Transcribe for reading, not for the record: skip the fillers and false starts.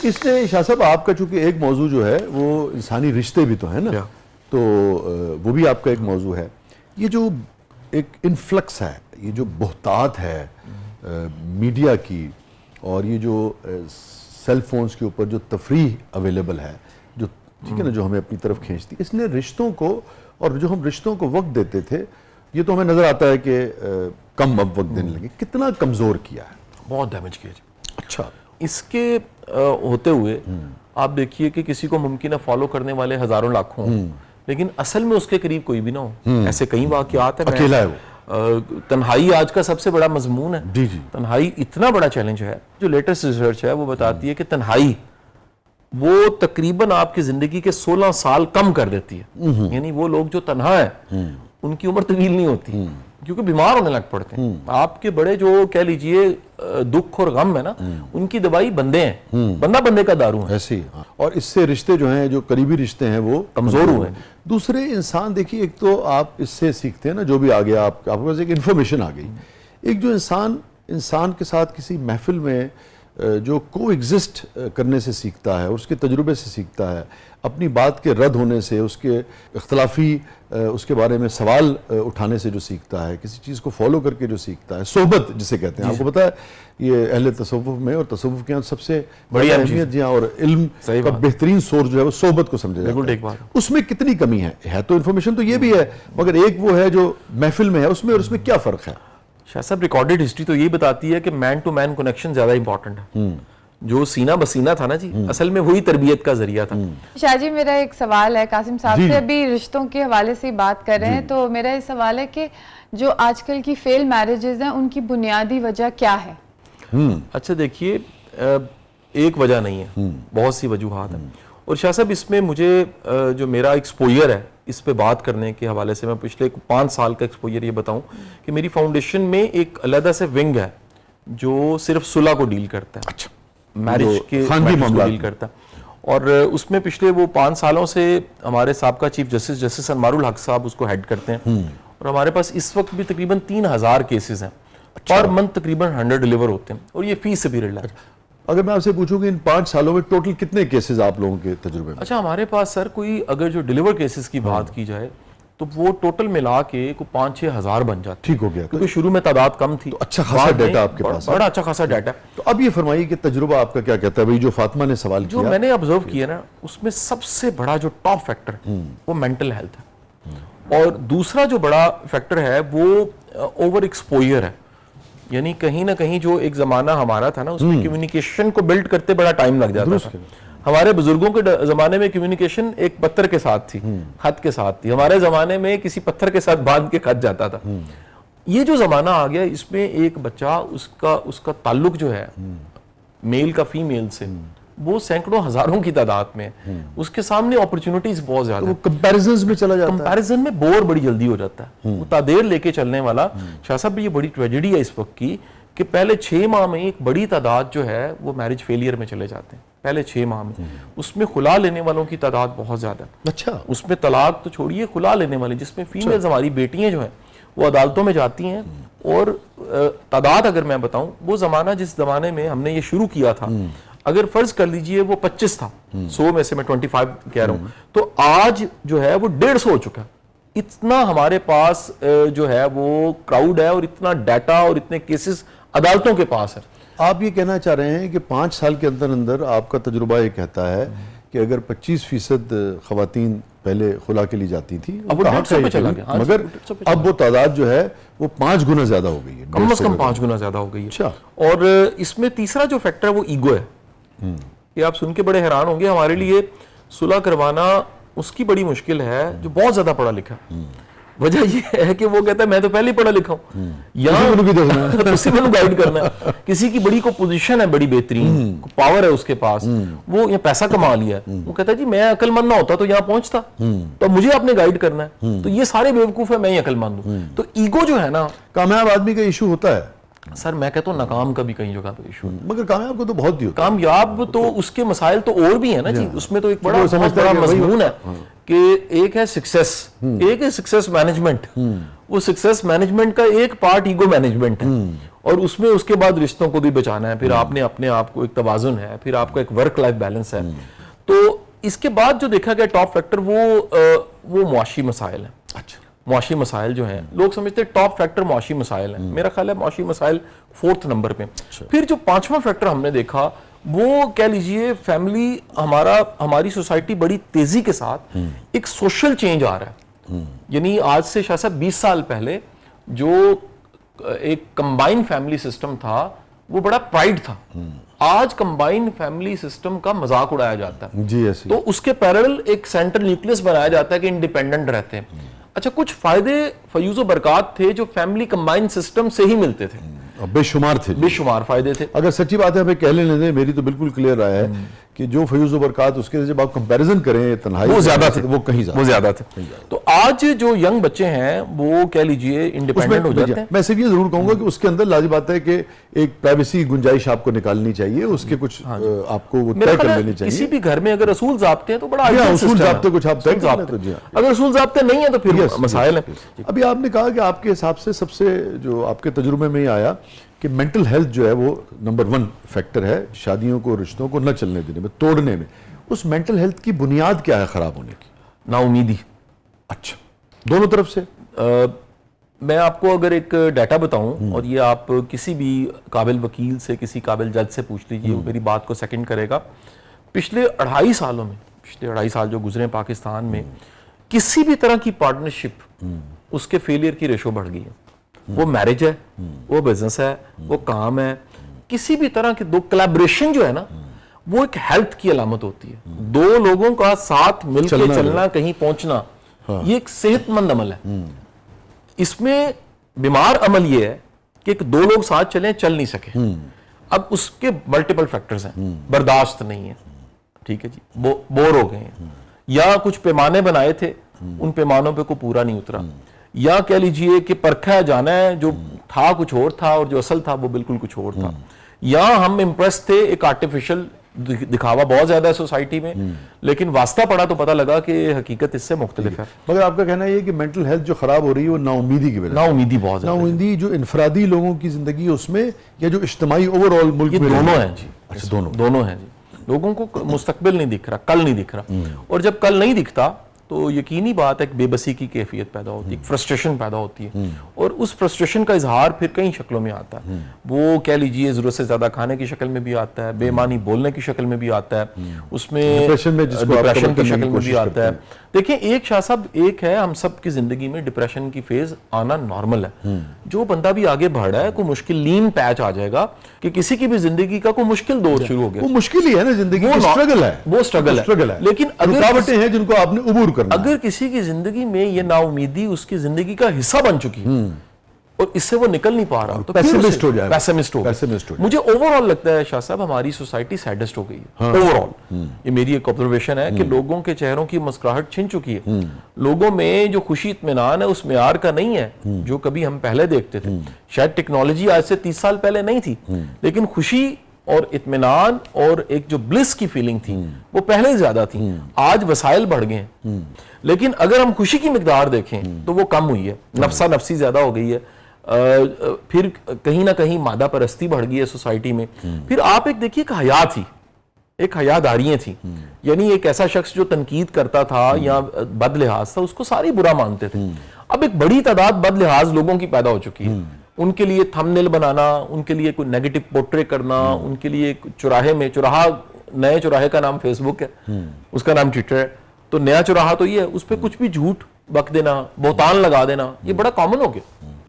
اس نے شاہ صاحب آپ کا چونکہ ایک موضوع جو ہے وہ انسانی رشتے بھی تو ہے نا, تو وہ بھی آپ کا ایک موضوع ہے. یہ جو ایک انفلکس ہے, یہ جو بہتات ہے میڈیا کی, اور یہ جو سیل فونز کے اوپر جو تفریح اویلیبل ہے, جو ٹھیک ہے نا, جو ہمیں اپنی طرف کھینچتی, اس نے رشتوں کو, اور جو ہم رشتوں کو وقت دیتے تھے, یہ تو ہمیں نظر آتا ہے کہ کم اب وقت دینے لگے. کتنا کمزور کیا ہے؟ بہت ڈیمیج کیا. اچھا, اس کے ہوتے ہوئے آپ دیکھیے کہ کسی کو ممکن ہے فالو کرنے والے ہزاروں لاکھوں ہوں, لیکن اصل میں اس کے قریب کوئی بھی نہ ہو. ایسے کئی واقعات ہیں. اکیلا ہے وہ. تنہائی آج کا سب سے بڑا مضمون ہے. جی جی, تنہائی اتنا بڑا چیلنج ہے. جو لیٹسٹ ریسرچ ہے وہ بتاتی ہے کہ تنہائی وہ تقریباً آپ کی زندگی کے 16 سال کم کر دیتی ہے. یعنی وہ لوگ جو تنہا ہیں ان کی عمر طویل نہیں ہوتی, کیونکہ بیمار ہونے لگ پڑتے ہیں. آپ کے بڑے جو کہہ لیجئے دکھ اور غم ہے نا, ان کی دوائی بندے ہیں, بندہ بندے کا دارو ہے. ایسے ہی. اور اس سے رشتے جو ہیں, جو قریبی رشتے ہیں, وہ کمزور ہوئے. دوسرے انسان دیکھیے, ایک تو آپ اس سے سیکھتے ہیں نا, جو بھی آ گیا آپ کے پاس ایک انفارمیشن آ گئی. ایک جو انسان کے ساتھ کسی محفل میں جو کو ایگزسٹ کرنے سے سیکھتا ہے, اور اس کے تجربے سے سیکھتا ہے, اپنی بات کے رد ہونے سے, اس کے اختلافی اس کے بارے میں سوال اٹھانے سے جو سیکھتا ہے, کسی چیز کو فالو کر کے جو سیکھتا ہے, صحبت جسے کہتے ہیں. آپ کو پتہ ہے یہ اہل تصوف میں اور تصوف کے سب سے بڑی اہمیت جی, اور علم کا بہترین سورس جو ہے وہ صحبت کو سمجھا جاتا ہے. اس میں کتنی کمی ہے تو انفارمیشن تو یہ بھی ہے, مگر ایک وہ ہے جو محفل میں ہے, اس میں اور اس میں کیا فرق ہے؟ شاہ صاحب ریکارڈڈ ہسٹری تو یہ بتاتی ہے کہ مین ٹو مین کنیکشن زیادہ امپورٹنٹ ہے. جو سینہ بسینہ تھا نا جی, اصل میں وہی تربیت کا ذریعہ تھا. شاہ جی میرا ایک سوال ہے قاسم صاحب سے, ابھی رشتوں کے حوالے سے بات کر رہے ہیں, تو میرا یہ سوال ہے کہ جو آج کل کی فیل میرجز ہیں ان کی بنیادی وجہ کیا ہے؟ اچھا دیکھیے, ایک وجہ نہیں ہے, بہت سی وجوہات ہیں. اور شاہ صاحب اس میں مجھے جو میرا ایکسپوئر ہے اس پہ بات کرنے کے حوالے سے, میں پچھلے 5 سال کا ایکسپوئر یہ بتاؤں کہ میری فاؤنڈیشن میں ایک علیحدہ سے ونگ ہے جو صرف صلح کو ڈیل کرتا ہے. اچھا, میرج کے معاملات ڈیل کرتا ہے. اور اس میں پچھلے وہ 5 سالوں سے ہمارے سابقہ چیف جسٹس انوار الحق صاحب اس کو ہیڈ کرتے ہیں, اور ہمارے پاس اس وقت بھی تقریباً 3000 کیسز ہیں. پر منتھ تقریباً 100 ڈیلیور ہوتے ہیں, اور یہ فی سبیل اللہ. اگر میں آپ سے پوچھوں کہ ان 5 سالوں میں ٹوٹل کتنے کیسز آپ لوگوں کے تجربے میں؟ اچھا, ہمارے پاس سر کوئی اگر جو ڈیلیور کیسز کی بات کی جائے تو وہ ٹوٹل ملا کے کوئی 5-6 ہزار بن جاتے. ٹھیک ہو گیا, کیونکہ شروع میں تعداد کم تھی. تو اچھا خاصا ڈیٹا آپ کے پاس, بڑا اچھا خاصا ڈیٹا. تو اب یہ فرمائیے کہ تجربہ آپ کا کیا کہتا ہے؟ بھئی جو فاطمہ نے سوال کیا, جو میں نے آبزرو کیا نا, اس میں سب سے بڑا جو ٹاپ فیکٹر وہ مینٹل ہیلتھ ہے. اور دوسرا جو بڑا فیکٹر ہے وہ اوور ایکسپوئر ہے. یعنی کہیں نہ کہیں جو ایک زمانہ ہمارا تھا نا, اس میں کمیونیکیشن کو بلڈ کرتے بڑا ٹائم لگ جاتا تھا. ہمارے بزرگوں کے زمانے میں کمیونیکیشن ایک پتھر کے ساتھ تھی, خط کے ساتھ تھی. ہمارے زمانے میں کسی پتھر کے ساتھ باندھ کے خط جاتا تھا. یہ جو زمانہ آ گیا, اس میں ایک بچہ, اس کا تعلق جو ہے میل کا فیمیل سے, وہ سینکڑوں ہزاروں کی تعداد میں, اس کے سامنے اپرچونٹیز بہت زیادہ ہیں. وہ کمپیریزنز میں چلا جاتا ہے, کمپیریزن میں بور بڑی جلدی ہو جاتا ہے. وہ تعدیر لے کے چلنے والا. شاہ صاحب یہ بڑی ٹریجڈی ہے اس وقت کی کہ پہلے 6 ماہ میں ایک بڑی تعداد جو ہے وہ میرج فیلئر میں چلے جاتے ہیں. پہلے 6 ماہ میں اس میں خلا لینے والوں کی تعداد بہت زیادہ ہے. اچھا, اس میں طلاق تو چھوڑیے, خلا لینے والے, جس میں فیمیلز ہماری بیٹیاں جو ہیں وہ عدالتوں میں جاتی ہیں. اور تعداد اگر میں بتاؤں, وہ زمانہ جس زمانے میں ہم نے یہ شروع کیا تھا, اگر فرض کر لیجئے وہ 25 تھا, 100 میں سے میں 25 کہہ رہا ہوں, تو آج جو ہے وہ 150 ہو چکا. اتنا ہمارے پاس جو ہے وہ کراؤڈ ہے, اور اتنا ڈیٹا اور اتنے کیسز عدالتوں کے پاس ہے. آپ یہ کہنا چاہ رہے ہیں کہ 5 سال کے اندر آپ کا تجربہ یہ کہتا ہے کہ اگر 25% خواتین پہلے خلا کے لیے جاتی تھی, مگر اب وہ تعداد جو ہے وہ 5 گنا زیادہ ہو گئی ہے, کم از کم 5 گنا زیادہ ہو گئی ہے. اچھا, اور اس میں تیسرا جو فیکٹر ہے وہ ایگو ہے. یہ آپ سن کے بڑے حیران ہوں گے, ہمارے لیے صلح کروانا اس کی بڑی مشکل ہے جو بہت زیادہ پڑھا لکھا. وجہ یہ ہے کہ وہ کہتا ہے میں تو پہلے ہی پڑھا لکھا ہوں, یہاں اسی میں گائیڈ کرنا ہے. کسی کی بڑی کو پوزیشن ہے, بڑی بہترین پاور ہے اس کے پاس, وہ یہ پیسہ کما لیا ہے, وہ کہتا ہے جی میں عقل مند نہ ہوتا تو یہاں پہنچتا, تو مجھے آپ نے گائیڈ کرنا ہے, تو یہ سارے بیوقوف ہے, میں ہی عقل مند ہوں. تو ایگو جو ہے نا, کامیاب آدمی کا ایشو ہوتا ہے سر. میں کہتا ہوں ناکام کا بھی کئی جگہ پہ ایشو, مگر کامیاب کو تو بہت ہوتا ہے. کامیاب تو اس کے مسائل تو اور بھی ہیں نا جی. اس میں تو ایک بڑا مضمون ہے کہ ایک ہے سکسیس, ایک ہے سکسیس مینجمنٹ. وہ سکسیس مینجمنٹ کا ایک پارٹ ایگو مینجمنٹ ہے, اور اس میں اس کے بعد رشتوں کو بھی بچانا ہے, پھر آپ نے اپنے آپ کو ایک توازن ہے, پھر آپ کا ایک ورک لائف بیلنس ہے. تو اس کے بعد جو دیکھا گیا ٹاپ فیکٹر وہ معاشی مسائل ہیں. اچھا, معاشی مسائل جو ہیں لوگ سمجھتے ہیں ٹاپ فیکٹر معاشی مسائل ہیں, میرا خیال ہے معاشی مسائل 4th نمبر پہ. پھر جو 5واں فیکٹر ہم نے دیکھا وہ کہہ لیجئے فیملی, ہماری سوسائٹی بڑی تیزی کے ساتھ ایک سوشل چینج آ رہا ہے. یعنی آج سے شاید صاحب 20 سال پہلے جو ایک کمبائن فیملی سسٹم تھا وہ بڑا پرائیڈ تھا. آج کمبائن فیملی سسٹم کا مذاق اڑایا جاتا ہے. جی ایسی. تو اس کے پیرل ایک سینٹرل نیوکلس بنایا جاتا ہے کہ انڈیپینڈنٹ رہتے ہیں. اچھا, کچھ فائدے فیوز و برکات تھے جو فیملی کمبائن سسٹم سے ہی ملتے تھے, بے شمار تھے, بے شمار فائدے تھے. اگر سچی بات ہے ہمیں کہہ لینے دیں, میری تو بالکل کلیئر رائے ہے کہ جو فیوز و برکات اس کے جب آپ کمپیریزن کریں تنہائی وہ زیادہ تھے, وہ کہیں زیادہ تھے. تو آج جو ینگ بچے ہیں وہ کہہ لیجئے انڈیپینڈنٹ ہو جاتے ہیں. میں صرف یہ ضرور کہوں گا کہ اس کے اندر لازم بات ہے کہ ایک پرائیویسی گنجائش آپ کو نکالنی چاہیے, اس کے کچھ آپ کو طے کر لینی چاہیے. کسی بھی گھر میں اگر اصول ضابطے ہیں تو بڑا اصول ضابطے کچھ آپ طے کر لیں تو جی, اگر اصول ضابطے نہیں ہیں تو پھر مسائل ہیں. ابھی آپ نے کہا کہ آپ کے حساب سے سب سے جو آپ کے تجربے میں ہی آیا کہ مینٹل ہیلتھ جو ہے وہ نمبر 1 فیکٹر ہے شادیوں کو, رشتوں کو نہ چلنے دینے میں, توڑنے میں. اس مینٹل ہیلتھ کی بنیاد کیا ہے خراب ہونے کی؟ نا امیدی. اچھا, دونوں طرف سے. میں آپ کو اگر ایک ڈیٹا بتاؤں, اور یہ آپ کسی بھی قابل وکیل سے, کسی قابل جج سے پوچھ لیجیے, وہ میری بات کو سیکنڈ کرے گا. پچھلے 2.5 سالوں میں, پچھلے 2.5 سال جو گزرے پاکستان میں, کسی بھی طرح کی پارٹنرشپ اس کے فیلئر کی ریشو بڑھ گئی ہے. وہ میرج ہے, وہ بزنس ہے, وہ کام ہے, کسی بھی طرح کے دو کلیبریشن جو ہے نا وہ ایک ہیلتھ کی علامت ہوتی ہے. 2 لوگوں کا ساتھ مل کے چلنا, کہیں پہنچنا, یہ ایک صحت مند عمل ہے. اس میں بیمار عمل یہ ہے کہ 2 لوگ ساتھ چلیں, چل نہیں سکے. اب اس کے ملٹیپل فیکٹرز ہیں. برداشت نہیں ہے, ٹھیک ہے جی, بور ہو گئے ہیں, یا کچھ پیمانے بنائے تھے ان پیمانوں پہ کوئی پورا نہیں اترا, یا کہہ لیجئے کہ پرکھا جانا ہے, جو تھا کچھ اور تھا اور جو اصل تھا وہ بالکل کچھ اور تھا, یا ہم امپریس تھے, ایک آرٹیفیشل دکھاوا بہت زیادہ ہے سوسائٹی میں, لیکن واسطہ پڑا تو پتہ لگا کہ حقیقت اس سے مختلف ہے. مگر آپ کا کہنا یہ کہ مینٹل ہیلتھ جو خراب ہو رہی ہے وہ نا امیدی کی وجہ سے, نا امیدی بہت زیادہ, نا امیدی جو انفرادی لوگوں کی زندگی ہے اس میں, یا جو اجتماعی اوور آل ملک میں, دونوں ہیں جی. اچھا, دونوں ہیں جی. لوگوں کو مستقبل نہیں دکھ رہا, کل نہیں دکھ رہا, اور جب کل نہیں دکھتا تو یقینی بات ہے کہ بے بسی کی کیفیت پیدا ہوتی ہے, ایک فرسٹریشن پیدا ہوتی ہے, اور اس فرسٹریشن کا اظہار پھر کئی شکلوں میں آتا ہے. وہ کہہ لیجئے ضرورت سے زیادہ کھانے کی شکل میں بھی آتا ہے, بے معنی بولنے کی شکل میں بھی آتا ہے, اس میں ڈپریشن کی شکل میں بھی آتا ہے. دیکھیں ایک شاہ صاحب, ایک ہے ہم سب کی زندگی میں ڈپریشن کی فیز آنا نارمل ہے. جو بندہ بھی آگے بڑھ رہا ہے, کوئی مشکل لین پیچ آ جائے گا کہ کسی کی بھی زندگی کا کوئی مشکل دور شروع ہو گیا, وہ مشکل ہی ہے نا, زندگی کی سٹرگل ہے, وہ سٹرگل ہے. لیکن رکاوٹیں ہیں جن کو آپ نے عبور کرنا. اگر کسی کی زندگی میں یہ نا امیدی اس کی زندگی کا حصہ بن چکی ہے اور اس سے وہ نکل نہیں پا رہا, تو پیسمسٹ ہو جائے, پیسمسٹ ہو. مجھے اوور آل لگتا ہے شاہ صاحب ہماری سوسائٹی سیڈسٹ ہو گئی ہے اوور آل. یہ میری ایک آبزرویشن ہے کہ لوگوں کے چہروں کی مسکراہٹ چھن چکی ہے. لوگوں میں جو خوشی اطمینان ہے اس معیار کا نہیں ہے جو کبھی ہم پہلے دیکھتے تھے. شاید ٹیکنالوجی آج سے 30 سال پہلے نہیں تھی, لیکن خوشی اور اطمینان اور ایک جو بلس کی فیلنگ تھی وہ پہلے ہی زیادہ تھی. آج وسائل بڑھ گئے ہیں, لیکن اگر ہم خوشی کی مقدار دیکھیں تو وہ کم ہوئی ہے, نفسا نفسی زیادہ ہو گئی ہے. پھر کہیں نہ کہیں مادہ پرستی بڑھ گئی ہے سوسائٹی میں. پھر آپ ایک دیکھیے کہ حیا تھی, ایک حیاداریاں تھیں, یعنی ایک ایسا شخص جو تنقید کرتا تھا یا بد لحاظ تھا اس کو ساری برا مانتے تھے. اب ایک بڑی تعداد بد لحاظ لوگوں کی پیدا ہو چکی ہے. ان کے لیے تھم نیل بنانا, ان کے لیے کوئی نیگیٹو پورٹرے کرنا, ان کے لیے چوراہے میں, نئے چوراہے کا نام فیس بک ہے, اس کا نام ٹویٹر ہے, تو نیا چوراہا تو یہ ہے, اس پہ کچھ بھی جھوٹ بک دینا, بہتان لگا دینا, یہ بڑا کامن ہو گیا.